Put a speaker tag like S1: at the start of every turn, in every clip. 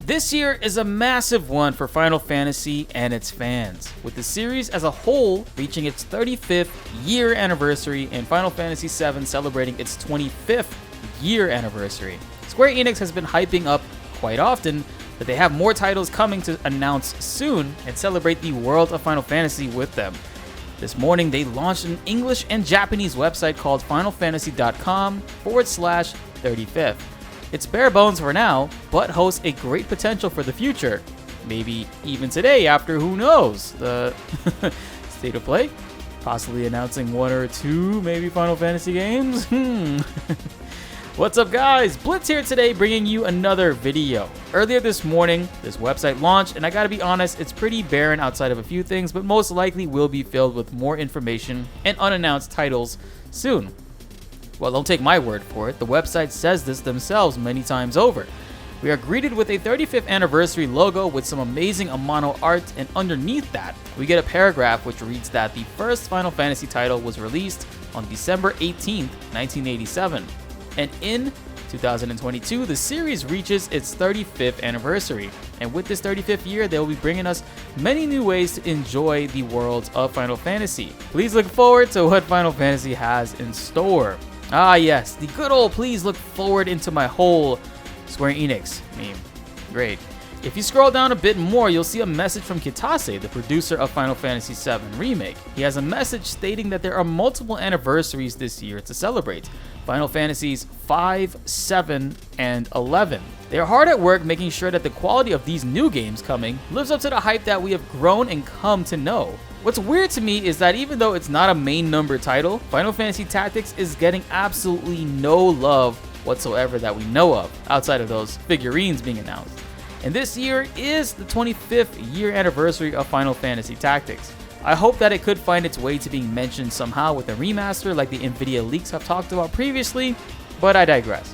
S1: This year is a massive one for Final Fantasy and its fans, with the series as a whole reaching its 35th year anniversary and Final Fantasy VII celebrating its 25th year anniversary. Square Enix has been hyping up quite often that they have more titles coming to announce soon and celebrate the world of Final Fantasy with them. This morning, they launched an English and Japanese website called finalfantasy.com/35th. It's bare bones for now, but hosts a great potential for the future. Maybe even today after, who knows, the state of play? Possibly announcing one or two maybe Final Fantasy games? What's up guys, BltzZ here today bringing you another video. Earlier this morning, this website launched and I gotta be honest, it's pretty barren outside of a few things, but most likely will be filled with more information and unannounced titles soon. Well, don't take my word for it, the website says this themselves many times over. We are greeted with a 35th anniversary logo with some amazing Amano art, and underneath that, we get a paragraph which reads that the first Final Fantasy title was released on December 18th, 1987. And in 2022, the series reaches its 35th anniversary. And with this 35th year, they will be bringing us many new ways to enjoy the world of Final Fantasy. Please look forward to what Final Fantasy has in store. Ah yes, the good old please look forward into my whole Square Enix meme. Great. If you scroll down a bit more, you'll see a message from Kitase, the producer of Final Fantasy VII Remake. He has a message stating that there are multiple anniversaries this year to celebrate. Final Fantasies 5, 7, and 11. They are hard at work making sure that the quality of these new games coming lives up to the hype that we have grown and come to know. What's weird to me is that even though it's not a main number title, Final Fantasy Tactics is getting absolutely no love whatsoever that we know of, outside of those figurines being announced. And this year is the 25th year anniversary of Final Fantasy Tactics. I hope that it could find its way to being mentioned somehow with a remaster like the Nvidia leaks have talked about previously, but I digress.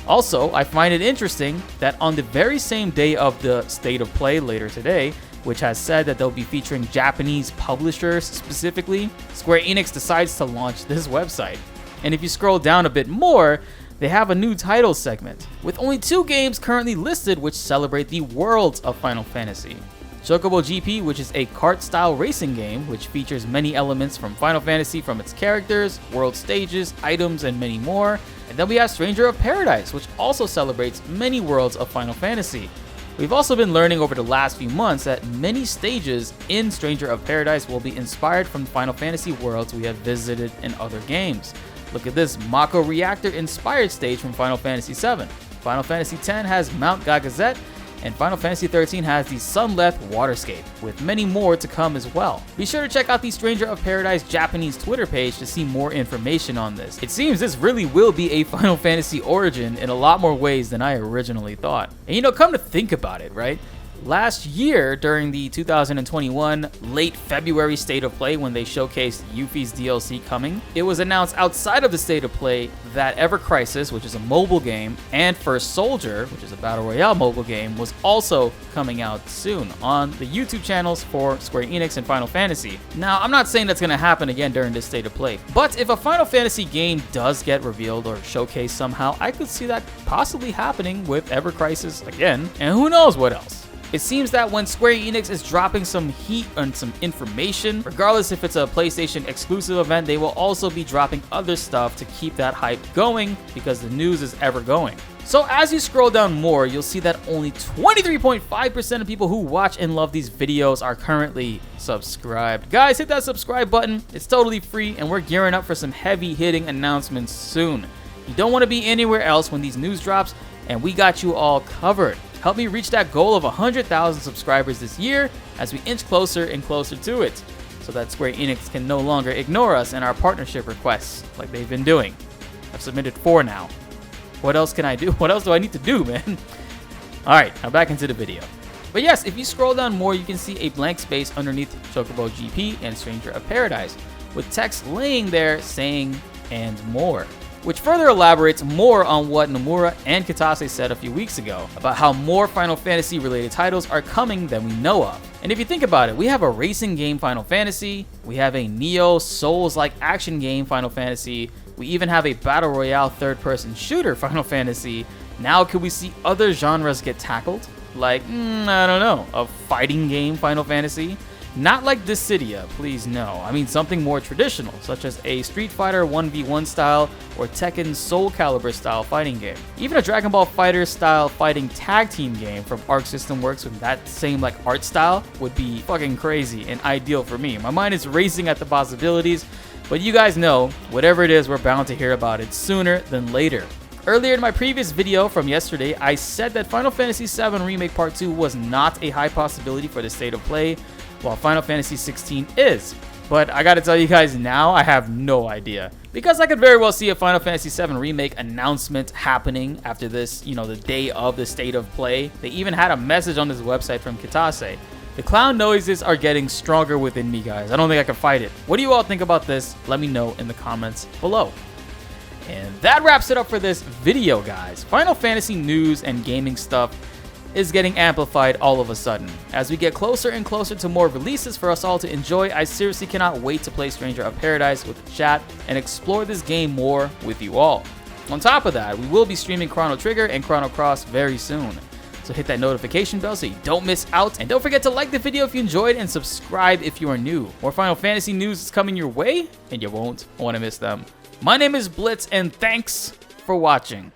S1: Also, I find it interesting that on the very same day of the State of Play later today, which has said that they'll be featuring Japanese publishers specifically, Square Enix decides to launch this website. And if you scroll down a bit more, they have a new title segment, with only 2 games currently listed which celebrate the worlds of Final Fantasy. Chocobo GP, which is a kart-style racing game which features many elements from Final Fantasy from its characters, world stages, items, and many more. And then we have Stranger of Paradise, which also celebrates many worlds of Final Fantasy. We've also been learning over the last few months that many stages in Stranger of Paradise will be inspired from Final Fantasy worlds we have visited in other games. Look at this Mako Reactor inspired stage from Final Fantasy VII. Final Fantasy X has Mount Gagazet, and Final Fantasy XIII has the Sunleth Waterscape, with many more to come as well. Be sure to check out the Stranger of Paradise Japanese Twitter page to see more information on this. It seems this really will be a Final Fantasy origin in a lot more ways than I originally thought. And come to think about it, right? Last year, during the 2021 late February State of Play when they showcased Yuffie's DLC coming, it was announced outside of the State of Play that Ever Crisis, which is a mobile game, and First Soldier, which is a Battle Royale mobile game, was also coming out soon on the YouTube channels for Square Enix and Final Fantasy. Now, I'm not saying that's going to happen again during this State of Play, but if a Final Fantasy game does get revealed or showcased somehow, I could see that possibly happening with Ever Crisis again, and who knows what else. It seems that when Square Enix is dropping some heat on some information, regardless if it's a PlayStation exclusive event, they will also be dropping other stuff to keep that hype going because the news is ever going. So as you scroll down more, you'll see that only 23.5% of people who watch and love these videos are currently subscribed. Guys, hit that subscribe button. It's totally free and we're gearing up for some heavy hitting announcements soon. You don't want to be anywhere else when these news drops, and we got you all covered. Help me reach that goal of 100,000 subscribers this year as we inch closer and closer to it, so that Square Enix can no longer ignore us and our partnership requests like they've been doing. I've submitted 4 now. What else can I do? What else do I need to do, man? Alright, now back into the video. But yes, if you scroll down more, you can see a blank space underneath Chocobo GP and Stranger of Paradise, with text laying there saying, "and more," which further elaborates more on what Nomura and Kitase said a few weeks ago about how more Final Fantasy related titles are coming than we know of. And if you think about it, we have a racing game Final Fantasy, we have a Neo Souls-like action game Final Fantasy, we even have a Battle Royale third-person shooter Final Fantasy. Now could we see other genres get tackled? Like, I don't know, a fighting game Final Fantasy? Not like Dissidia, please no. I mean something more traditional, such as a Street Fighter 1v1 style or Tekken Soul Calibur style fighting game. Even a Dragon Ball Fighter style fighting tag team game from Arc System Works with that same like art style would be fucking crazy and ideal for me. My mind is racing at the possibilities, but you guys know, whatever it is, we're bound to hear about it sooner than later. Earlier in my previous video from yesterday, I said that Final Fantasy VII Remake Part 2 was not a high possibility for the state of play, while Final Fantasy 16 is. But I gotta tell you guys now, I have no idea. Because I could very well see a Final Fantasy VII Remake announcement happening after this, the day of the state of play. They even had a message on this website from Kitase. The clown noises are getting stronger within me, guys. I don't think I can fight it. What do you all think about this? Let me know in the comments below. And that wraps it up for this video, guys. Final Fantasy news and gaming stuff is getting amplified all of a sudden. As we get closer and closer to more releases for us all to enjoy, I seriously cannot wait to play Stranger of Paradise with the chat and explore this game more with you all. On top of that, we will be streaming Chrono Trigger and Chrono Cross very soon. So hit that notification bell so you don't miss out. And don't forget to like the video if you enjoyed and subscribe if you are new. More Final Fantasy news is coming your way and you won't want to miss them. My name is BltzZ and thanks for watching.